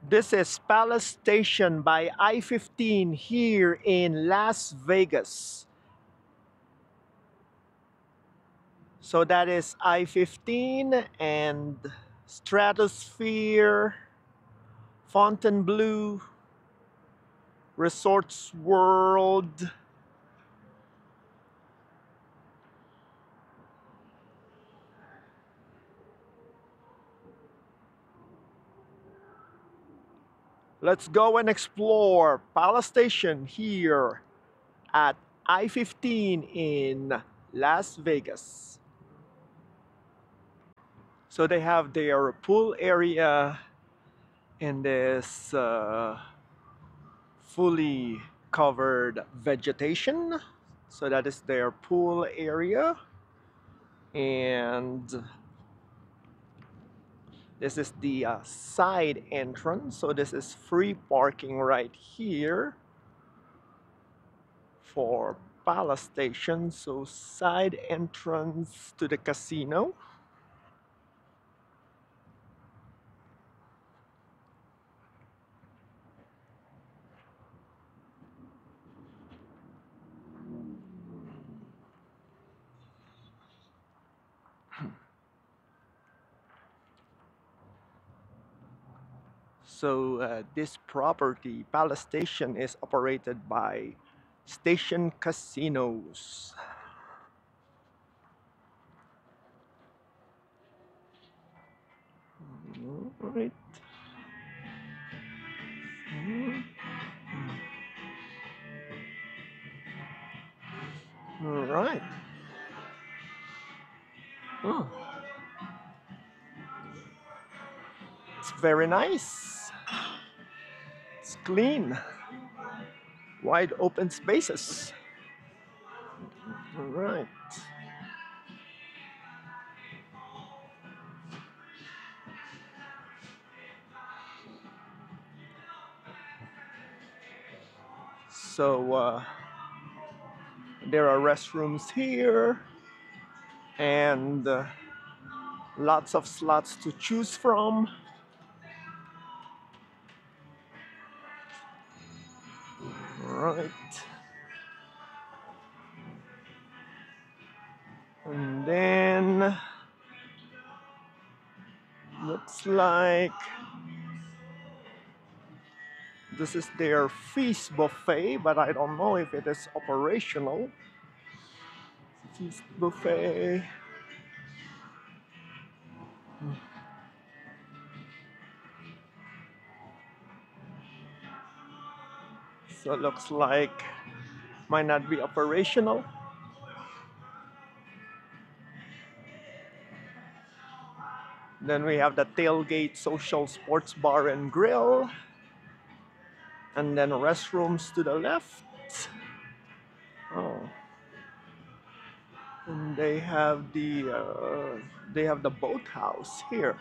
This is Palace Station by I-15 here in Las Vegas. So that is I-15 and Stratosphere, Fontainebleau, Resorts World. Let's go and explore Palace Station here at I-15 in Las Vegas. So they have their pool area in this fully covered vegetation. So that is their pool area. And this is the side entrance. So this is free parking right here for Palace Station. So side entrance to the casino. So this property, Palace Station, is operated by Station Casinos. All right. All right. Oh, it's very nice. It's clean. Wide open spaces. All right. So there are restrooms here and lots of slots to choose from. Right. And then looks like this is their feast buffet, but I don't know if it is operational. Feast buffet. So it looks like might not be operational. Then we have the tailgate social sports bar and grill. And then restrooms to the left. Oh. And they have the boathouse here.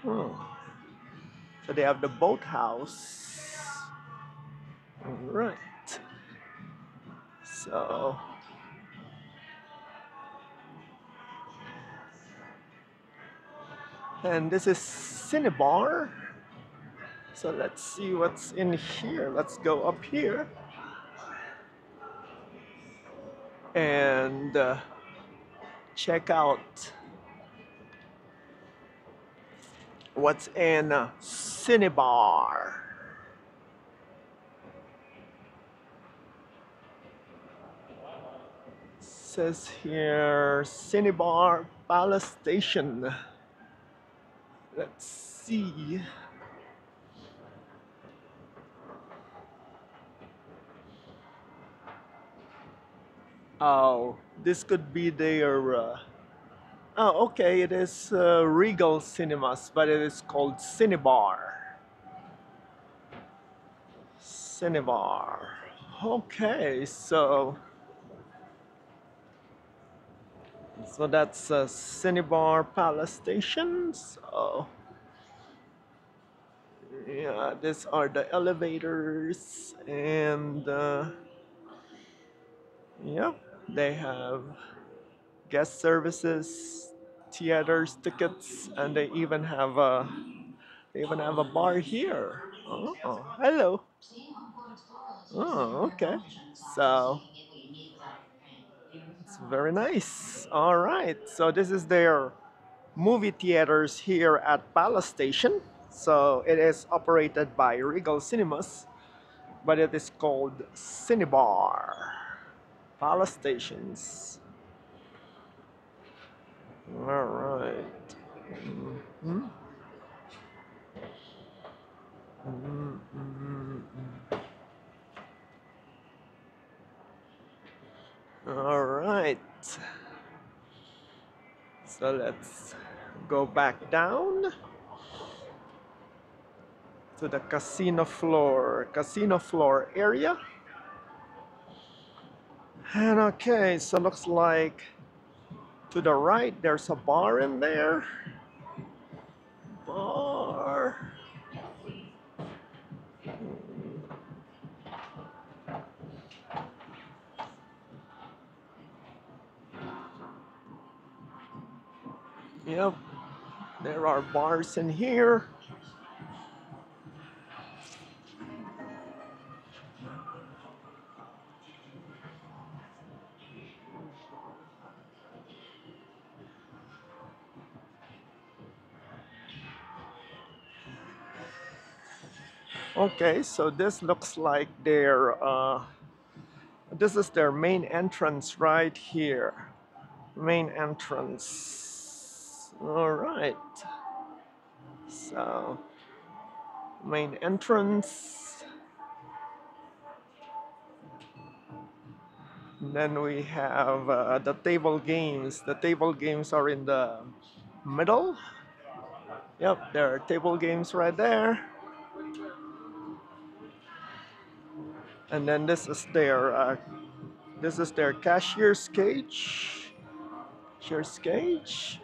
Oh. So they have the boathouse. All right. So and this is Cinebar. So let's see what's in here. Let's go up here and check out what's in Cinebar. Says here Cinebar Palace Station. Let's see. Oh, this could be their. Oh, okay, it is Regal Cinemas, but it is called Cinebar. Cinebar. Okay, so that's Cinebar Palace Station. So yeah, these are the elevators, and yep, they have guest services theaters tickets, and they even have a bar here. Oh, hello. Oh, okay. So it's very nice. All right. So this is their movie theaters here at Palace Station. So it is operated by Regal Cinemas, but it is called Cinebar. Palace Stations. All right. Mhm. Mhm, mhm, mhm. All right. So let's go back down to the casino floor area. And okay, so looks like to the right there's a bar in there. Bar. Yep, there are bars in here. Okay, so this looks like this is their main entrance right here. Main entrance. All right. So, main entrance. And then we have the table games. The table games are in the middle. Yep, there are table games right there. And then this is their cashier's cage. Cashier's cage.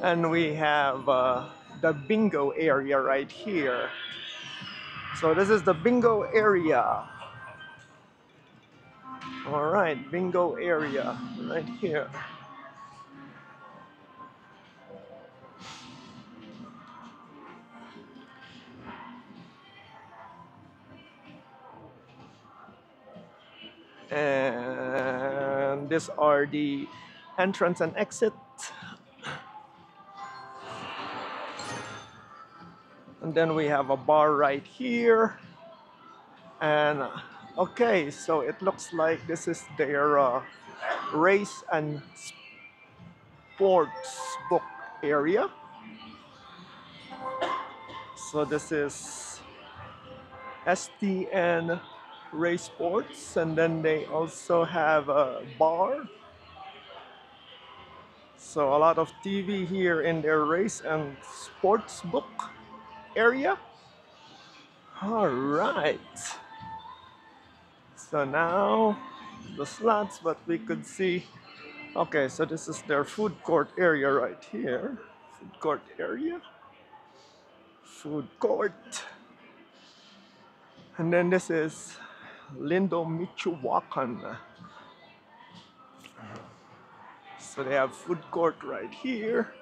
And we have the bingo area right here. So this is the bingo area. All right, bingo area right here. And these are the entrance and exit. And then we have a bar right here. And okay, so it looks like this is their race and sports book area. So this is STN Race Sports, and then they also have a bar. So a lot of TV here in their race and sports book area. All right. So now the slots, but we could see. Okay, so this is their food court area right here. Food court area. Food court. And then this is Lindo Michoacan. So they have food court right here.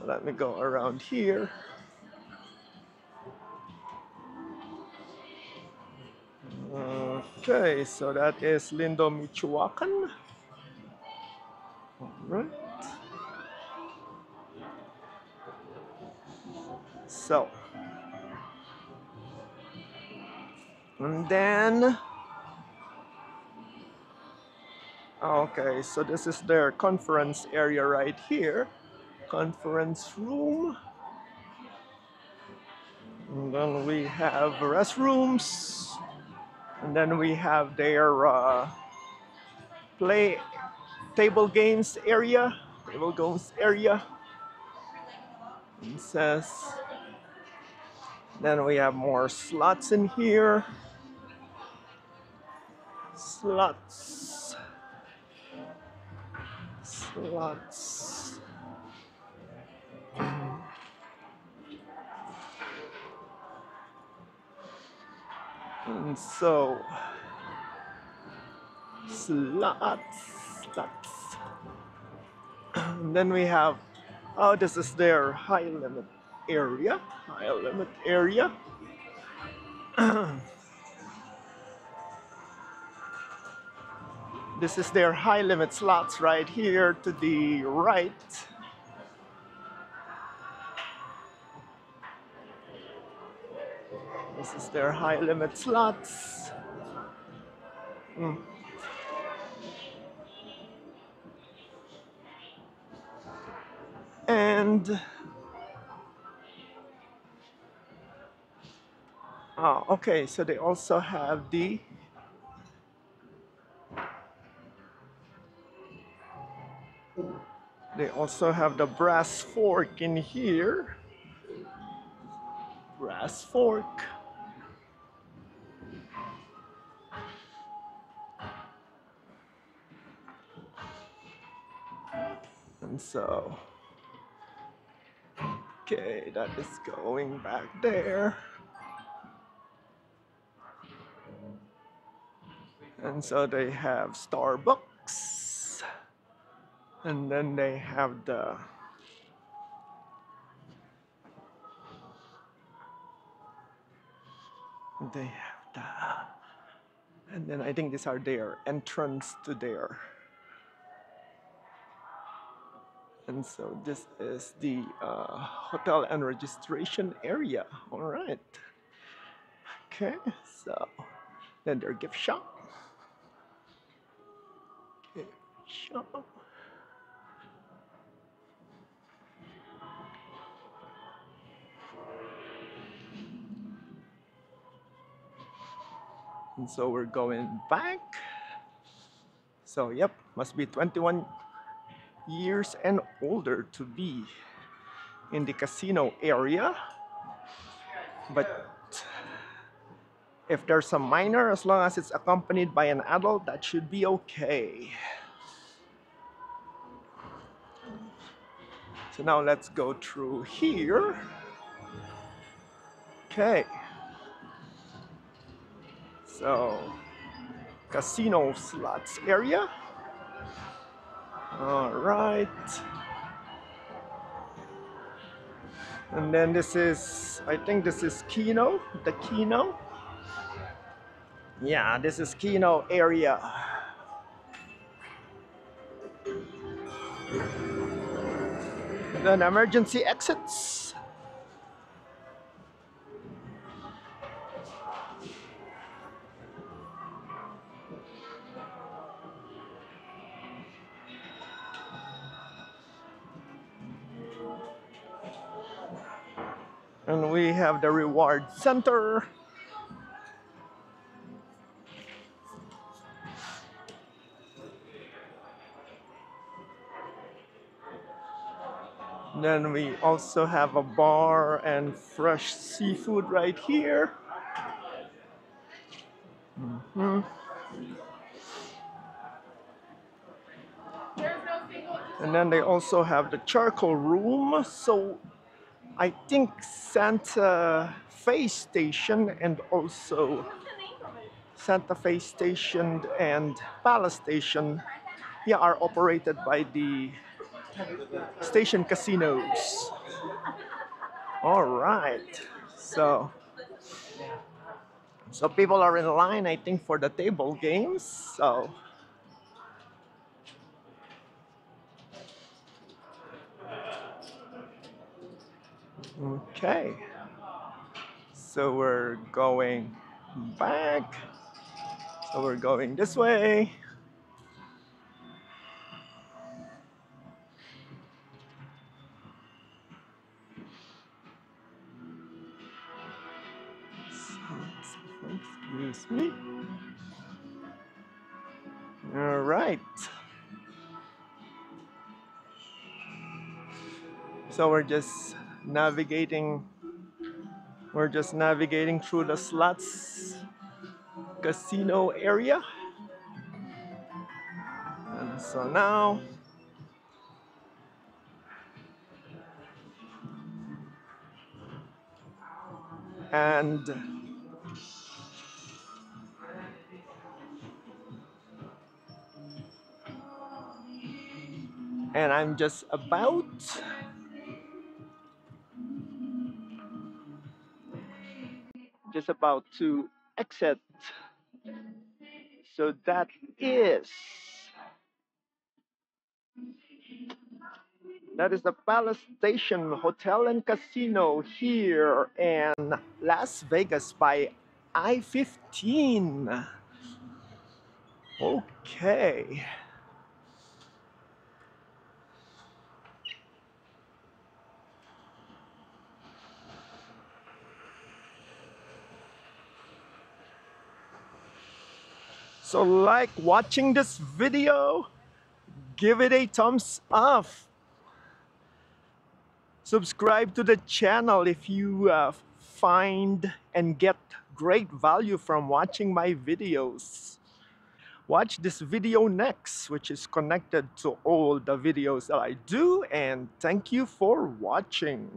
Let me go around here. Okay, so that is Lindo Michoacan. All right. So, and then, okay, so this is their conference area right here. Conference room. And then we have restrooms. And then we have their play table games area. Table games area. It says. Then we have more slots in here. Slots. Slots. And so, slots. And then we have, oh, this is their high limit area. High limit area. This is their high limit slots right here to the right. This is their high limit slots. And okay, so they also have the brass fork in here. Brass fork. And so, okay, that is going back there. And so they have Starbucks. And then they have the and then I think these are their entrance to there. And so this is the hotel and registration area. All right. Okay, so then their gift shop. Gift shop. And so we're going back. So yep, must be 21 years and older to be in the casino area. But if there's a minor, as long as it's accompanied by an adult, that should be okay. So now let's go through here. Okay. So, casino slots area. All right. And then this is, I think this is Keno, the Keno. Yeah, this is Keno area. And then emergency exits. And we have the reward center. Then we also have a bar and fresh seafood right here. And then they also have the charcoal room. So I think Santa Fe Station and also Santa Fe Station and Palace Station, yeah, are operated by the station casinos. All right, so people are in line, I think, for the table games. So okay, so we're going back. So we're going this way. Excuse me. All right. So we're just navigating. We're just navigating through the slots casino area. So now, and I'm just about to exit. So that is the Palace Station Hotel and Casino here in Las Vegas by I-15. Okay. So like watching this video, give it a thumbs up. Subscribe to the channel if you find and get great value from watching my videos. Watch this video next, which is connected to all the videos that I do, and thank you for watching.